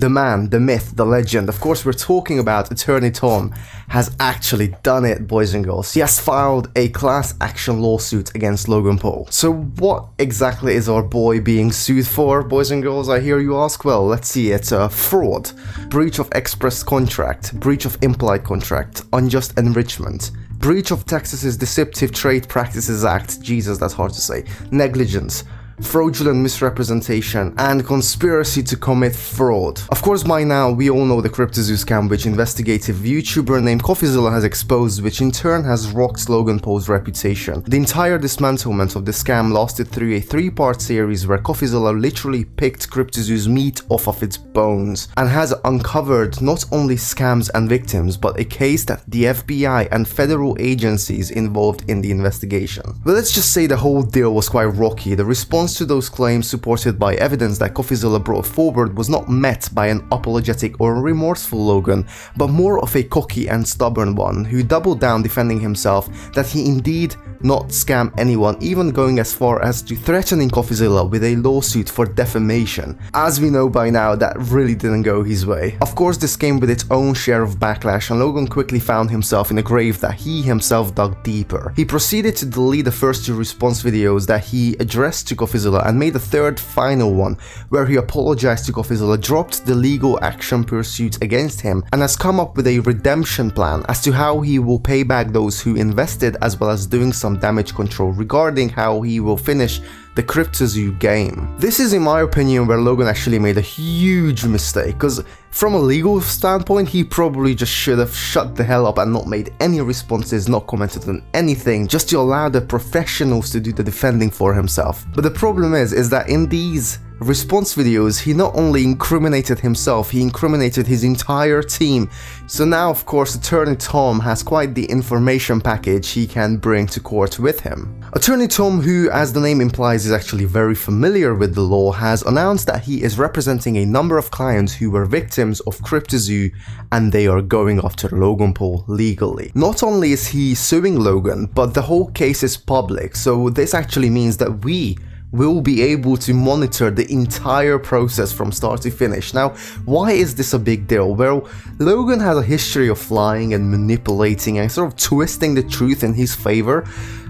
The man, the myth, the legend, of course we're talking about Attorney Tom, has actually done it, boys and girls. He has filed a class action lawsuit against Logan Paul. So what exactly is our boy being sued for, boys and girls, I hear you ask? Well, let's see, it's fraud, breach of express contract, breach of implied contract, unjust enrichment, breach of Texas's Deceptive Trade Practices Act, Jesus, that's hard to say, negligence, fraudulent misrepresentation, and conspiracy to commit fraud. Of course, by now, we all know the CryptoZoo scam, which investigative YouTuber named CoffeeZilla has exposed, which in turn has rocked Logan Paul's reputation. The entire dismantlement of the scam lasted through a 3-part series where CoffeeZilla literally picked CryptoZoo's meat off of its bones, and has uncovered not only scams and victims, but a case that the FBI and federal agencies involved in the investigation. But let's just say the whole deal was quite rocky. The response to those claims, supported by evidence that CoffeeZilla brought forward, was not met by an apologetic or remorseful Logan, but more of a cocky and stubborn one who doubled down defending himself that he indeed not scam anyone, even going as far as to threatening CoffeeZilla with a lawsuit for defamation. As we know by now, that really didn't go his way. Of course, this came with its own share of backlash, and Logan quickly found himself in a grave that he himself dug deeper. He proceeded to delete the first 2 response videos that he addressed to CoffeeZilla and made a third final one where he apologized to CoffeeZilla, dropped the legal action pursuit against him, and has come up with a redemption plan as to how he will pay back those who invested, as well as doing some damage control regarding how he will finish the CryptoZoo game. This is, in my opinion, where Logan actually made a huge mistake, because from a legal standpoint, he probably just should have shut the hell up and not made any responses, not commented on anything, just to allow the professionals to do the defending for himself. But the problem is that in these response videos, he not only incriminated himself, he incriminated his entire team. So now, of course, Attorney Tom has quite the information package he can bring to court with him. Attorney Tom, who, as the name implies, is actually very familiar with the law, has announced that he is representing a number of clients who were victims of CryptoZoo, and they are going after Logan Paul legally. Not only is he suing Logan, but the whole case is public, so this actually means that we will be able to monitor the entire process from start to finish. Now, why is this a big deal? Well, Logan has a history of lying and manipulating and sort of twisting the truth in his favor.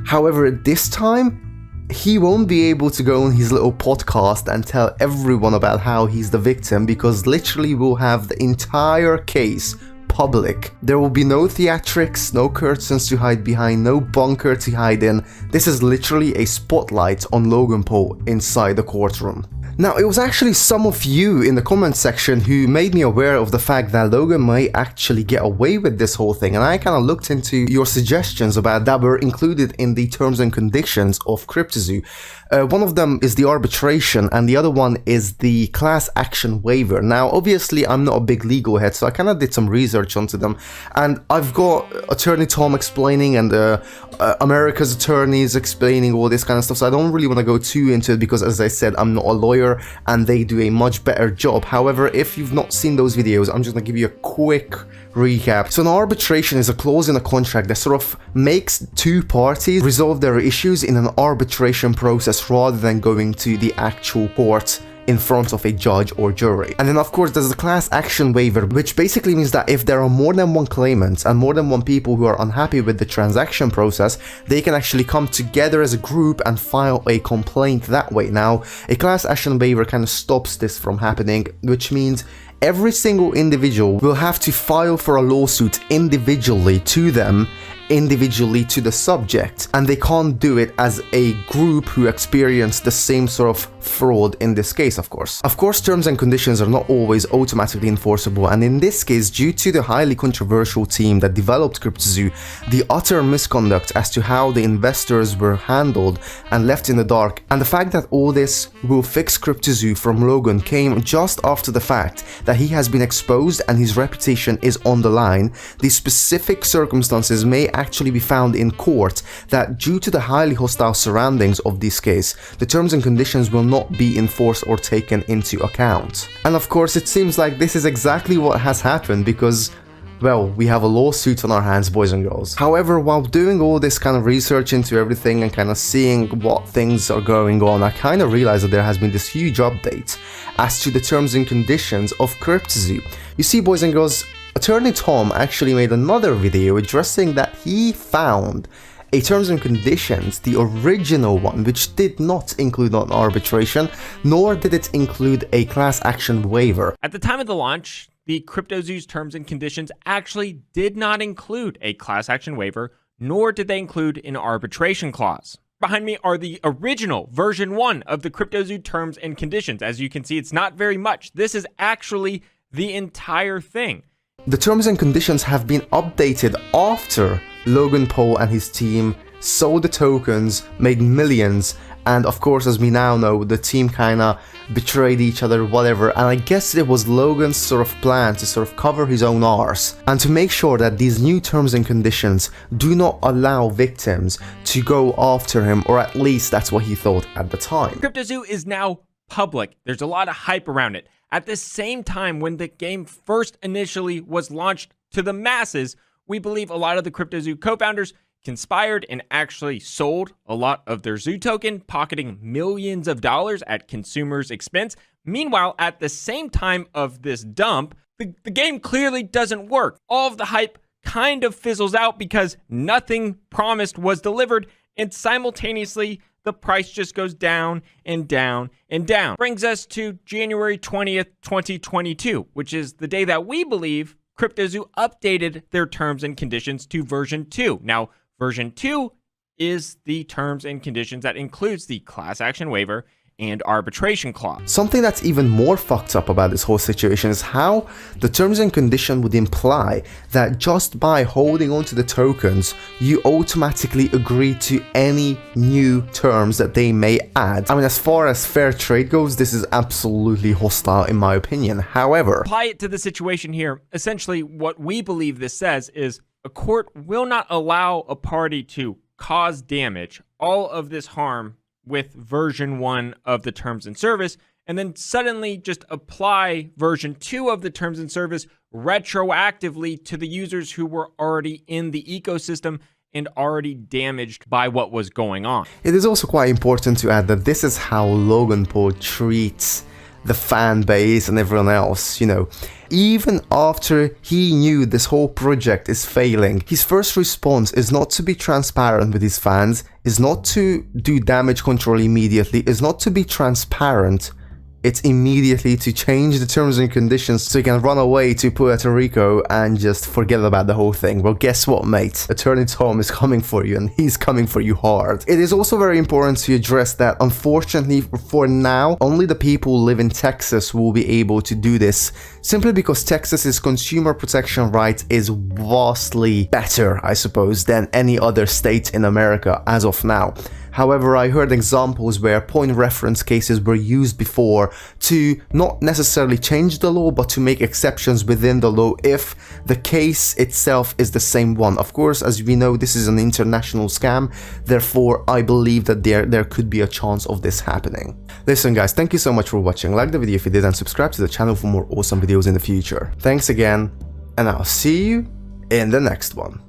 However, this time, he won't be able to go on his little podcast and tell everyone about how he's the victim, because literally we'll have the entire case public. There will be no theatrics, no curtains to hide behind, no bunker to hide in. This is literally a spotlight on Logan Paul inside the courtroom. Now, it was actually some of you in the comment section who made me aware of the fact that Logan may actually get away with this whole thing, and I kind of looked into your suggestions about that were included in the terms and conditions of CryptoZoo. One of them is the arbitration, and the other one is the class action waiver. Now, obviously, I'm not a big legal head, so I kind of did some research onto them, and I've got Attorney Tom explaining and America's attorneys explaining all this kind of stuff, so I don't really want to go too into it because, as I said, I'm not a lawyer and they do a much better job. However, if you've not seen those videos, I'm just going to give you a quick recap. So an arbitration is a clause in a contract that sort of makes 2 parties resolve their issues in an arbitration process rather than going to the actual court in front of a judge or jury. And then, of course, there's the class action waiver, which basically means that if there are more than one claimant and more than one people who are unhappy with the transaction process, they can actually come together as a group and file a complaint that way. Now, a class action waiver kind of stops this from happening, which means every single individual will have to file for a lawsuit individually to them, individually to the subject, and they can't do it as a group who experience the same sort of fraud in this case, of course. Of course, terms and conditions are not always automatically enforceable, and in this case, due to the highly controversial team that developed CryptoZoo, the utter misconduct as to how the investors were handled and left in the dark, and the fact that all this will fix CryptoZoo from Logan came just after the fact that he has been exposed and his reputation is on the line. These specific circumstances may actually be found in court that, due to the highly hostile surroundings of this case, the terms and conditions will not be enforced or taken into account. And of course, it seems like this is exactly what has happened, because well, we have a lawsuit on our hands, boys and girls. However, while doing all this kind of research into everything and kind of seeing what things are going on, I kind of realized that there has been this huge update as to the terms and conditions of CryptoZoo. You see, boys and girls, Attorney Tom actually made another video addressing that he found a terms and conditions, the original one, which did not include an arbitration, nor did it include a class action waiver. At the time of the launch, the CryptoZoo's terms and conditions actually did not include a class action waiver, nor did they include an arbitration clause. Behind me are the original version 1 of the CryptoZoo terms and conditions. As you can see, it's not very much. This is actually the entire thing. The terms and conditions have been updated after Logan Paul and his team sold the tokens, made millions, and of course, as we now know, the team kinda betrayed each other, whatever, and I guess it was Logan's sort of plan to sort of cover his own arse and to make sure that these new terms and conditions do not allow victims to go after him, or at least that's what he thought at the time. CryptoZoo is now public. There's a lot of hype around it. At the same time, when the game first initially was launched to the masses, we believe a lot of the CryptoZoo co-founders conspired and actually sold a lot of their Zoo token, pocketing millions of dollars at consumers' expense. Meanwhile, at the same time of this dump, the game clearly doesn't work. All of the hype kind of fizzles out because nothing promised was delivered, and simultaneously, the price just goes down and down and down. Brings us to January 20th, 2022, which is the day that we believe CryptoZoo updated their terms and conditions to version 2. Now, version 2 is the terms and conditions that includes the class action waiver and arbitration clause. Something that's even more fucked up about this whole situation is how the terms and condition would imply that just by holding onto the tokens, you automatically agree to any new terms that they may add. I mean, as far as fair trade goes, this is absolutely hostile in my opinion. However, apply it to the situation here. Essentially, what we believe this says is a court will not allow a party to cause damage, all of this harm, with version 1 of the terms and service, and then suddenly just apply version 2 of the terms and service retroactively to the users who were already in the ecosystem and already damaged by what was going on. It is also quite important to add that this is how Logan Paul treats the fan base and everyone else, you know. Even after he knew this whole project is failing, his first response is not to be transparent with his fans, is not to do damage control immediately, is not to be transparent. It's immediately to change the terms and conditions so you can run away to Puerto Rico and just forget about the whole thing. Well, guess what, mate? Attorney Tom is coming for you, and he's coming for you hard. It is also very important to address that, unfortunately, for now, only the people who live in Texas will be able to do this, simply because Texas's consumer protection right is vastly better, I suppose, than any other state in America as of now. However, I heard examples where point reference cases were used before to not necessarily change the law, but to make exceptions within the law if the case itself is the same one. Of course, as we know, this is an international scam, therefore I believe that there could be a chance of this happening. Listen guys, thank you so much for watching. Like the video if you did, and subscribe to the channel for more awesome videos in the future. Thanks again, and I'll see you in the next one.